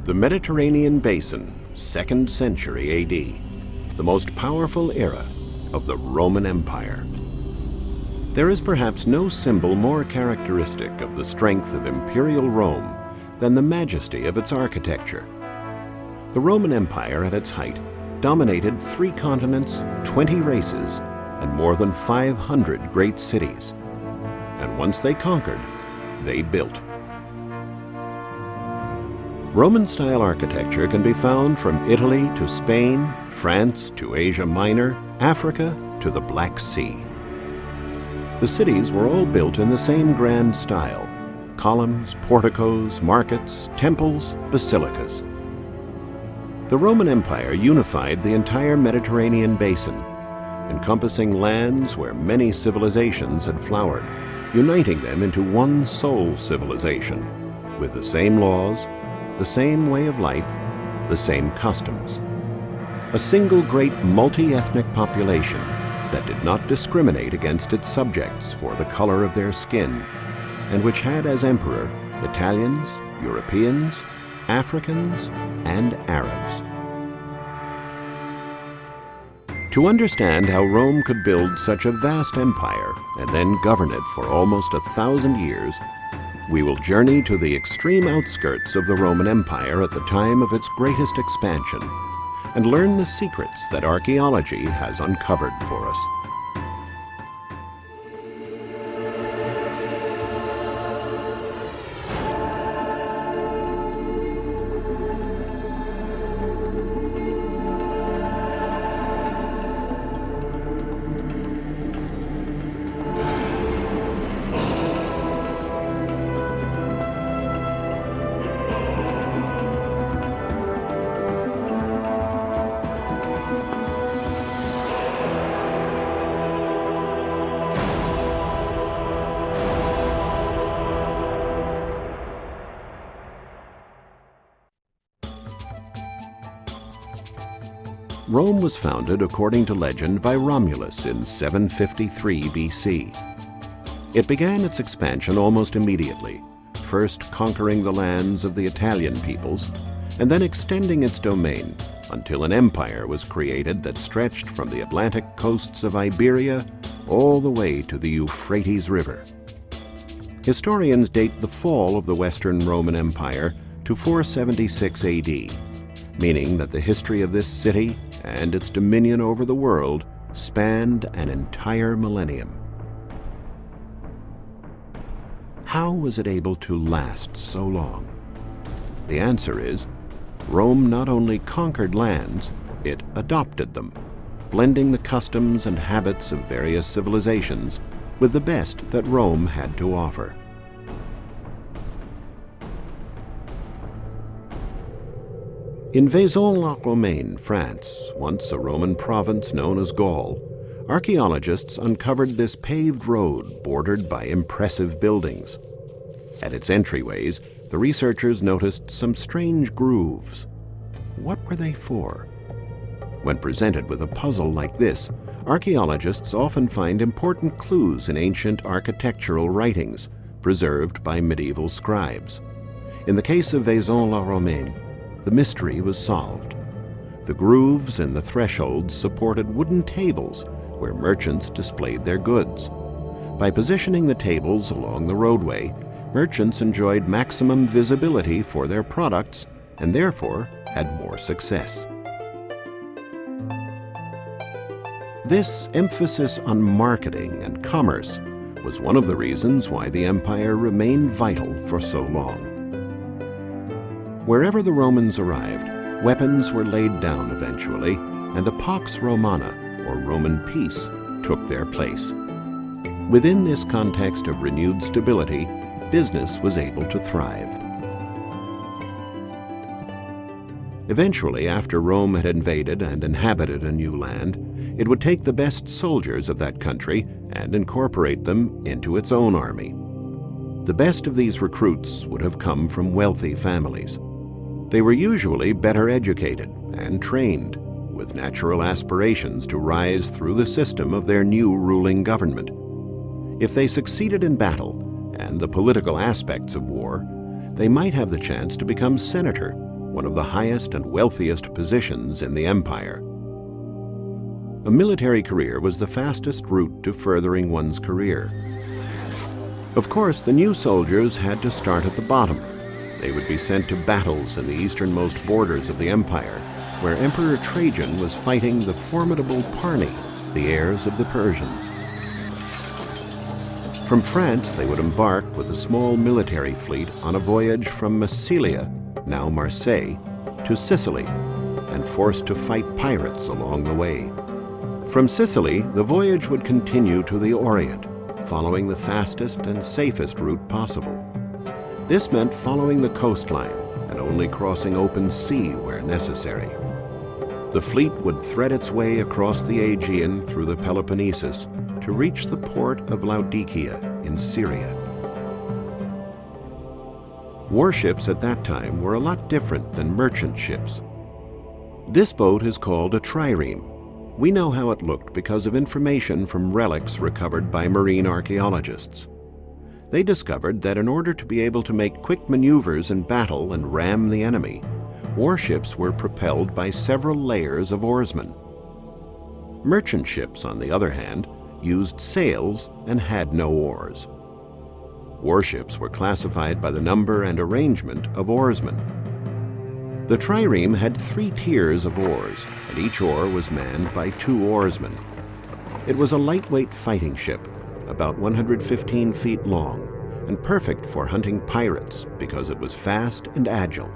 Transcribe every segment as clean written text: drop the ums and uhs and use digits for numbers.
The Mediterranean Basin, 2nd century AD, the most powerful era of the Roman Empire. There is perhaps no symbol more characteristic of the strength of imperial Rome than the majesty of its architecture. The Roman Empire at its height dominated 3 continents, 20 races, and more than 500 great cities. And once they conquered, they built. Roman-style architecture can be found from Italy to Spain, France to Asia Minor, Africa to the Black Sea. The cities were all built in the same grand style: columns, porticos, markets, temples, basilicas. The Roman Empire unified the entire Mediterranean basin, encompassing lands where many civilizations had flowered, uniting them into one sole civilization, with the same laws, the same way of life, the same customs. A single great multi-ethnic population that did not discriminate against its subjects for the color of their skin, and which had as emperor Italians, Europeans, Africans, and Arabs. To understand how Rome could build such a vast empire and then govern it for almost 1,000 years, we will journey to the extreme outskirts of the Roman Empire at the time of its greatest expansion and learn the secrets that archaeology has uncovered for us. Rome was founded, according to legend, by Romulus in 753 BC. It began its expansion almost immediately, first conquering the lands of the Italian peoples, and then extending its domain until an empire was created that stretched from the Atlantic coasts of Iberia all the way to the Euphrates River. Historians date the fall of the Western Roman Empire to 476 AD, meaning that the history of this city and its dominion over the world spanned an entire millennium. How was it able to last so long? The answer is, Rome not only conquered lands, it adopted them, blending the customs and habits of various civilizations with the best that Rome had to offer. In Vaison-la-Romaine, France, once a Roman province known as Gaul, archaeologists uncovered this paved road bordered by impressive buildings. At its entryways, the researchers noticed some strange grooves. What were they for? When presented with a puzzle like this, archaeologists often find important clues in ancient architectural writings, preserved by medieval scribes. In the case of Vaison-la-Romaine, the mystery was solved. The grooves in the thresholds supported wooden tables where merchants displayed their goods. By positioning the tables along the roadway, merchants enjoyed maximum visibility for their products and therefore had more success. This emphasis on marketing and commerce was one of the reasons why the empire remained vital for so long. Wherever the Romans arrived, weapons were laid down eventually, and the Pax Romana, or Roman peace, took their place. Within this context of renewed stability, business was able to thrive. Eventually, after Rome had invaded and inhabited a new land, it would take the best soldiers of that country and incorporate them into its own army. The best of these recruits would have come from wealthy families. They were usually better educated and trained, with natural aspirations to rise through the system of their new ruling government. If they succeeded in battle and the political aspects of war, they might have the chance to become senator one of the highest and wealthiest positions in the empire. A military career was the fastest route to furthering one's career. Of course, the new soldiers had to start at the bottom. They would be sent to battles in the easternmost borders of the empire, where Emperor Trajan was fighting the formidable Parni, the heirs of the Persians. From France, they would embark with a small military fleet on a voyage from Massilia, now Marseille, to Sicily, and forced to fight pirates along the way. From Sicily, the voyage would continue to the Orient, following the fastest and safest route possible. This meant following the coastline and only crossing open sea where necessary. The fleet would thread its way across the Aegean through the Peloponnesus to reach the port of Laodicea in Syria. Warships at that time were a lot different than merchant ships. This boat is called a trireme. We know how it looked because of information from relics recovered by marine archaeologists. They discovered that in order to be able to make quick maneuvers in battle and ram the enemy, warships were propelled by several layers of oarsmen. Merchant ships, on the other hand, used sails and had no oars. Warships were classified by the number and arrangement of oarsmen. The trireme had 3 tiers of oars, and each oar was manned by 2 oarsmen. It was a lightweight fighting ship, about 115 feet long, and perfect for hunting pirates because it was fast and agile.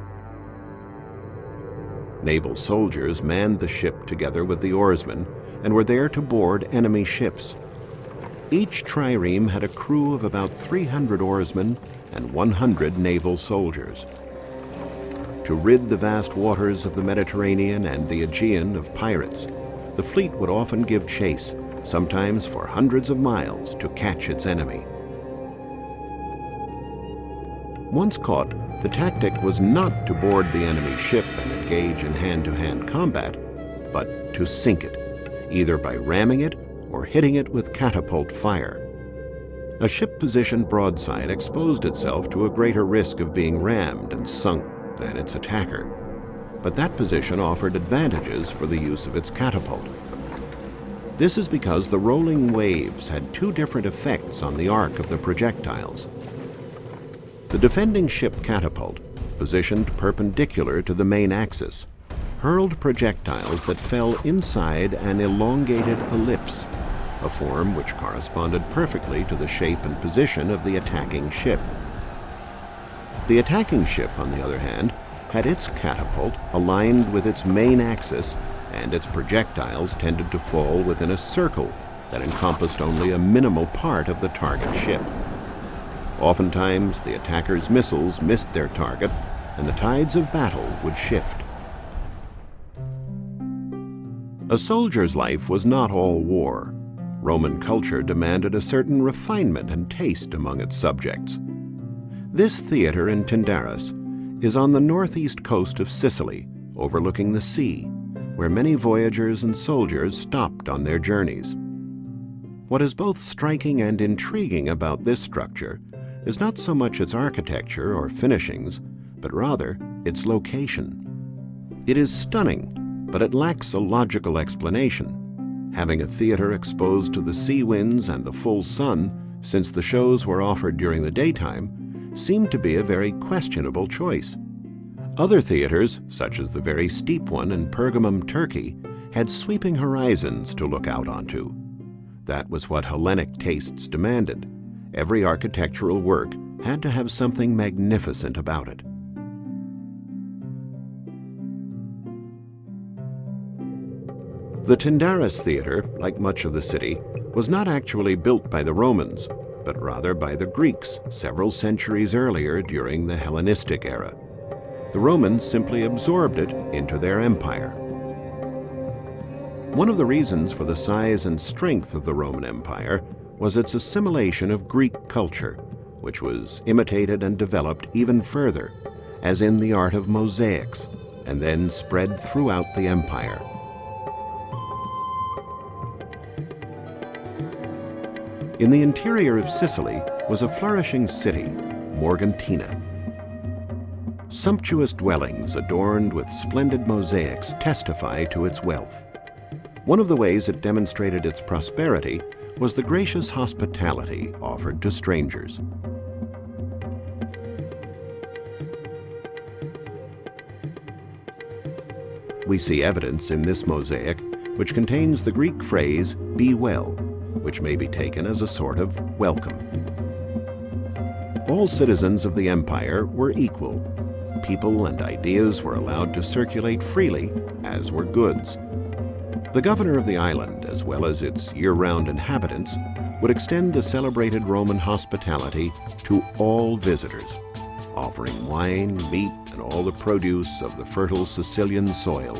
Naval soldiers manned the ship together with the oarsmen and were there to board enemy ships. Each trireme had a crew of about 300 oarsmen and 100 naval soldiers. To rid the vast waters of the Mediterranean and the Aegean of pirates, the fleet would often give chase, sometimes for hundreds of miles, to catch its enemy. Once caught, the tactic was not to board the enemy ship and engage in hand-to-hand combat, but to sink it, either by ramming it or hitting it with catapult fire. A ship positioned broadside exposed itself to a greater risk of being rammed and sunk than its attacker, but that position offered advantages for the use of its catapult. This is because the rolling waves had 2 different effects on the arc of the projectiles. The defending ship catapult, positioned perpendicular to the main axis, hurled projectiles that fell inside an elongated ellipse, a form which corresponded perfectly to the shape and position of the attacking ship. The attacking ship, on the other hand, had its catapult aligned with its main axis, and its projectiles tended to fall within a circle that encompassed only a minimal part of the target ship. Oftentimes, the attacker's missiles missed their target, and the tides of battle would shift. A soldier's life was not all war. Roman culture demanded a certain refinement and taste among its subjects. This theater in Tyndaris is on the northeast coast of Sicily, overlooking the sea, where many voyagers and soldiers stopped on their journeys. What is both striking and intriguing about this structure is not so much its architecture or finishings, but rather its location. It is stunning, but it lacks a logical explanation. Having a theater exposed to the sea winds and the full sun, since the shows were offered during the daytime, seemed to be a very questionable choice. Other theaters, such as the very steep one in Pergamum, Turkey, had sweeping horizons to look out onto. That was what Hellenic tastes demanded. Every architectural work had to have something magnificent about it. The Tyndaris Theater, like much of the city, was not actually built by the Romans, but rather by the Greeks several centuries earlier during the Hellenistic era. The Romans simply absorbed it into their empire. One of the reasons for the size and strength of the Roman Empire was its assimilation of Greek culture, which was imitated and developed even further, as in the art of mosaics, and then spread throughout the empire. In the interior of Sicily was a flourishing city, Morgantina. Sumptuous dwellings adorned with splendid mosaics testify to its wealth. One of the ways it demonstrated its prosperity was the gracious hospitality offered to strangers. We see evidence in this mosaic, which contains the Greek phrase, "be well," which may be taken as a sort of welcome. All citizens of the empire were equal. People and ideas were allowed to circulate freely, as were goods. The governor of the island, as well as its year-round inhabitants, would extend the celebrated Roman hospitality to all visitors, offering wine, meat, and all the produce of the fertile Sicilian soil,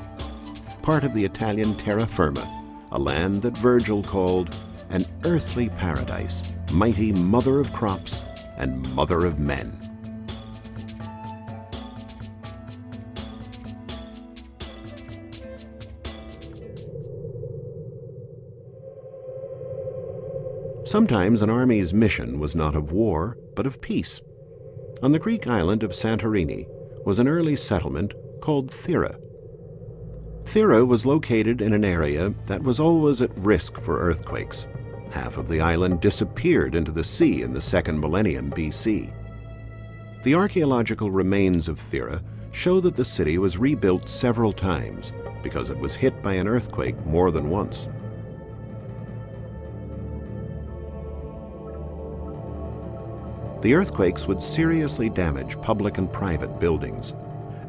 part of the Italian terra firma, a land that Virgil called an earthly paradise, mighty mother of crops and mother of men. Sometimes an army's mission was not of war, but of peace. On the Greek island of Santorini was an early settlement called Thera. Thera was located in an area that was always at risk for earthquakes. Half of the island disappeared into the sea in the second millennium BC. The archaeological remains of Thera show that the city was rebuilt several times because it was hit by an earthquake more than once. The earthquakes would seriously damage public and private buildings,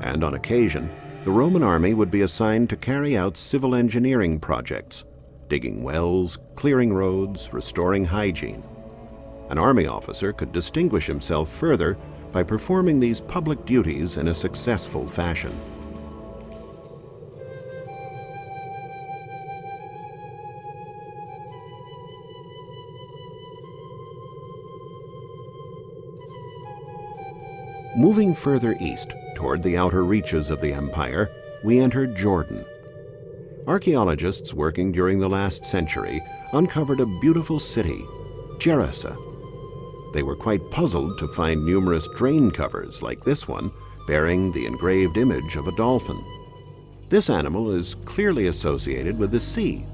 and on occasion, the Roman army would be assigned to carry out civil engineering projects, digging wells, clearing roads, restoring hygiene. An army officer could distinguish himself further by performing these public duties in a successful fashion. Moving further east, toward the outer reaches of the empire, we entered Jordan. Archaeologists working during the last century uncovered a beautiful city, Gerasa. They were quite puzzled to find numerous drain covers like this one, bearing the engraved image of a dolphin. This animal is clearly associated with the sea,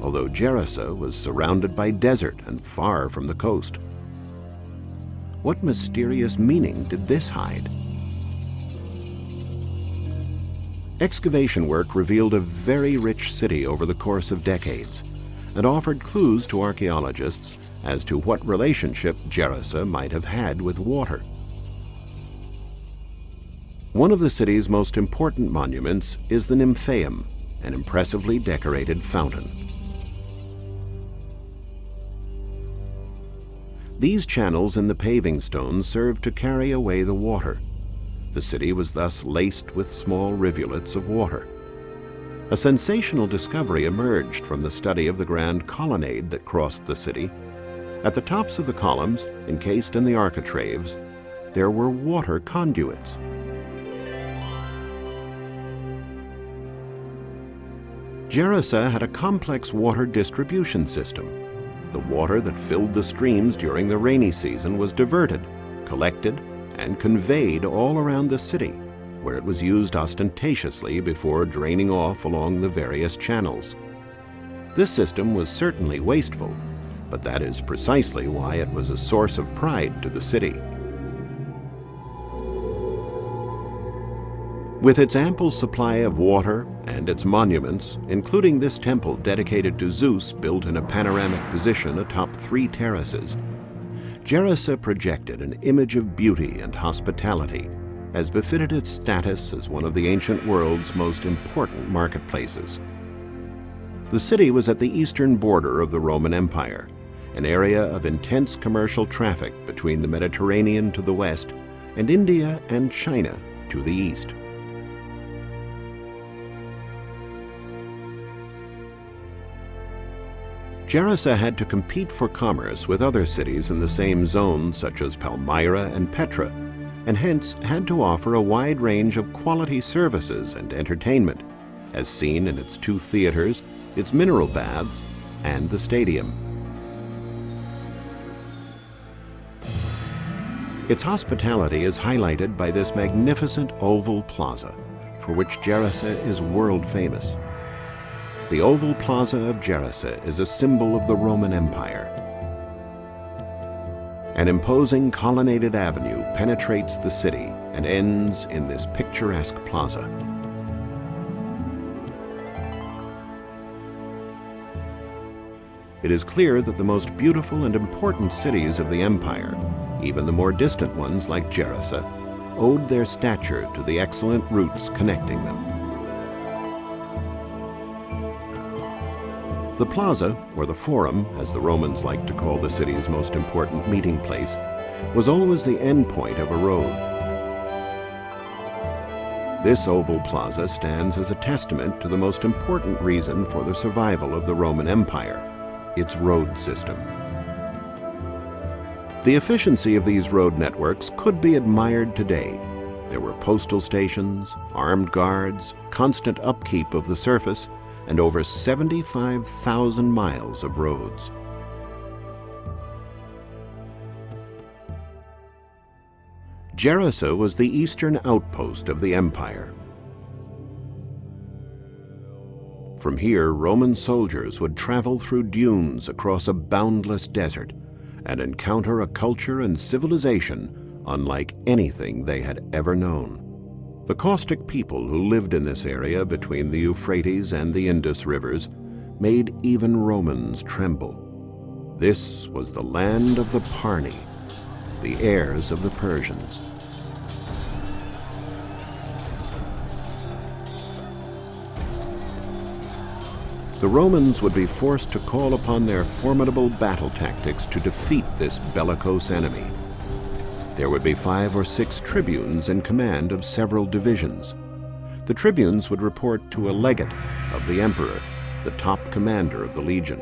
although Gerasa was surrounded by desert and far from the coast. What mysterious meaning did this hide? Excavation work revealed a very rich city over the course of decades and offered clues to archaeologists as to what relationship Gerasa might have had with water. One of the city's most important monuments is the Nymphaeum, an impressively decorated fountain. These channels in the paving stones served to carry away the water. The city was thus laced with small rivulets of water. A sensational discovery emerged from the study of the grand colonnade that crossed the city. At the tops of the columns, encased in the architraves, there were water conduits. Gerasa had a complex water distribution system. The water that filled the streams during the rainy season was diverted, collected, and conveyed all around the city, where it was used ostentatiously before draining off along the various channels. This system was certainly wasteful, but that is precisely why it was a source of pride to the city. With its ample supply of water and its monuments, including this temple dedicated to Zeus built in a panoramic position atop 3 terraces, Gerasa projected an image of beauty and hospitality, as befitted its status as one of the ancient world's most important marketplaces. The city was at the eastern border of the Roman Empire, an area of intense commercial traffic between the Mediterranean to the west and India and China to the east. Gerasa had to compete for commerce with other cities in the same zone, such as Palmyra and Petra, and hence had to offer a wide range of quality services and entertainment, as seen in its 2 theaters, its mineral baths, and the stadium. Its hospitality is highlighted by this magnificent oval plaza, for which Gerasa is world famous. The oval plaza of Gerasa is a symbol of the Roman Empire. An imposing colonnaded avenue penetrates the city and ends in this picturesque plaza. It is clear that the most beautiful and important cities of the empire, even the more distant ones like Gerasa, owed their stature to the excellent routes connecting them. The plaza, or the forum, as the Romans liked to call the city's most important meeting place, was always the end point of a road. This oval plaza stands as a testament to the most important reason for the survival of the Roman Empire: its road system. The efficiency of these road networks could be admired today. There were postal stations, armed guards, constant upkeep of the surface, and over 75,000 miles of roads. Gerasa was the eastern outpost of the empire. From here, Roman soldiers would travel through dunes across a boundless desert and encounter a culture and civilization unlike anything they had ever known. The caustic people who lived in this area between the Euphrates and the Indus rivers made even Romans tremble. This was the land of the Parni, the heirs of the Persians. The Romans would be forced to call upon their formidable battle tactics to defeat this bellicose enemy. There would be 5 or 6 tribunes in command of several divisions. The tribunes would report to a legate of the emperor, the top commander of the legion.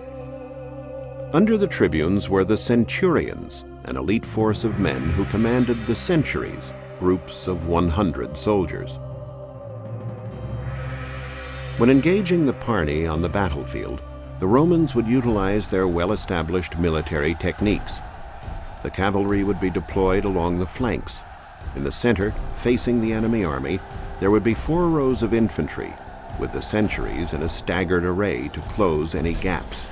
Under the tribunes were the centurions, an elite force of men who commanded the centuries, groups of 100 soldiers. When engaging the Parni on the battlefield, the Romans would utilize their well-established military techniques. The cavalry would be deployed along the flanks. In the center, facing the enemy army, there would be 4 rows of infantry, with the centuries in a staggered array to close any gaps.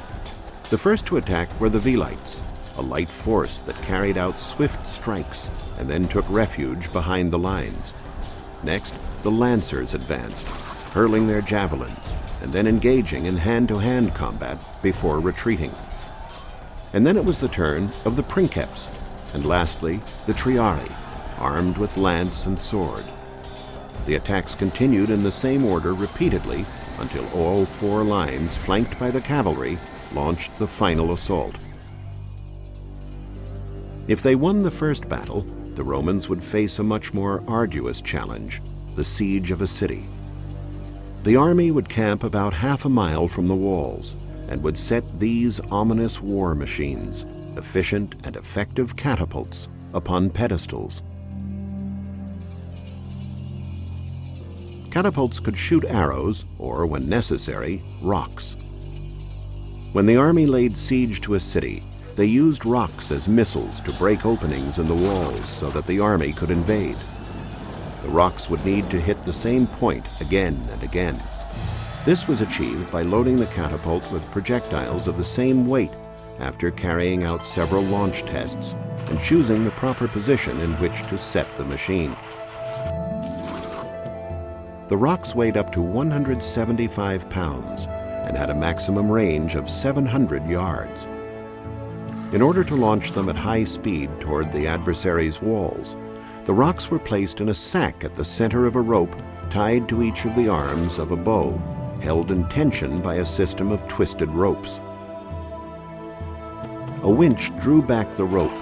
The first to attack were the Velites, a light force that carried out swift strikes and then took refuge behind the lines. Next, the Lancers advanced, hurling their javelins and then engaging in hand-to-hand combat before retreating. And then it was the turn of the Princeps, and lastly, the Triarii, armed with lance and sword. The attacks continued in the same order repeatedly until all 4 lines, flanked by the cavalry, launched the final assault. If they won the first battle, the Romans would face a much more arduous challenge: the siege of a city. The army would camp about half a mile from the walls and would set these ominous war machines, efficient and effective catapults, upon pedestals. Catapults could shoot arrows, or, when necessary, rocks. When the army laid siege to a city, they used rocks as missiles to break openings in the walls so that the army could invade. The rocks would need to hit the same point again and again. This was achieved by loading the catapult with projectiles of the same weight after carrying out several launch tests and choosing the proper position in which to set the machine. The rocks weighed up to 175 pounds and had a maximum range of 700 yards. In order to launch them at high speed toward the adversary's walls, the rocks were placed in a sack at the center of a rope tied to each of the arms of a bow, held in tension by a system of twisted ropes. A winch drew back the rope,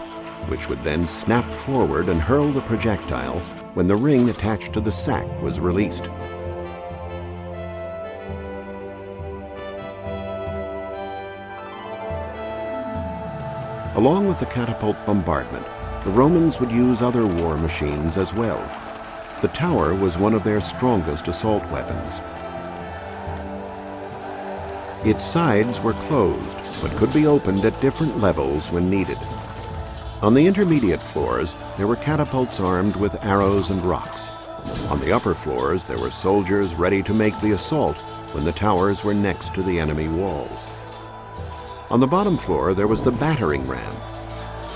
which would then snap forward and hurl the projectile when the ring attached to the sack was released. Along with the catapult bombardment, the Romans would use other war machines as well. The tower was one of their strongest assault weapons. Its sides were closed, but could be opened at different levels when needed. On the intermediate floors, there were catapults armed with arrows and rocks. On the upper floors, there were soldiers ready to make the assault when the towers were next to the enemy walls. On the bottom floor, there was the battering ram.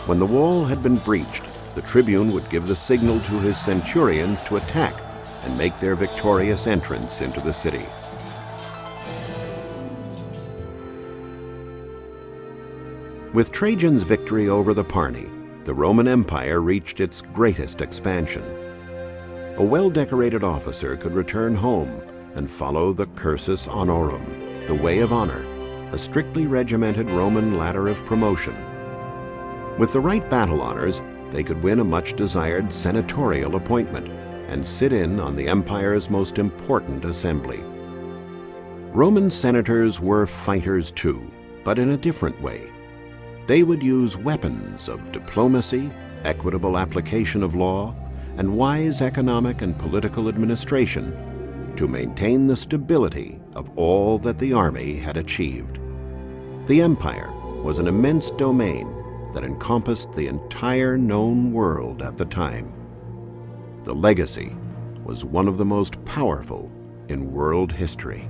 When the wall had been breached, the tribune would give the signal to his centurions to attack and make their victorious entrance into the city. With Trajan's victory over the Parni, the Roman Empire reached its greatest expansion. A well-decorated officer could return home and follow the cursus honorum, the way of honor, a strictly regimented Roman ladder of promotion. With the right battle honors, they could win a much-desired senatorial appointment and sit in on the empire's most important assembly. Roman senators were fighters too, but in a different way. They would use weapons of diplomacy, equitable application of law, and wise economic and political administration to maintain the stability of all that the army had achieved. The empire was an immense domain that encompassed the entire known world at the time. The legacy was one of the most powerful in world history.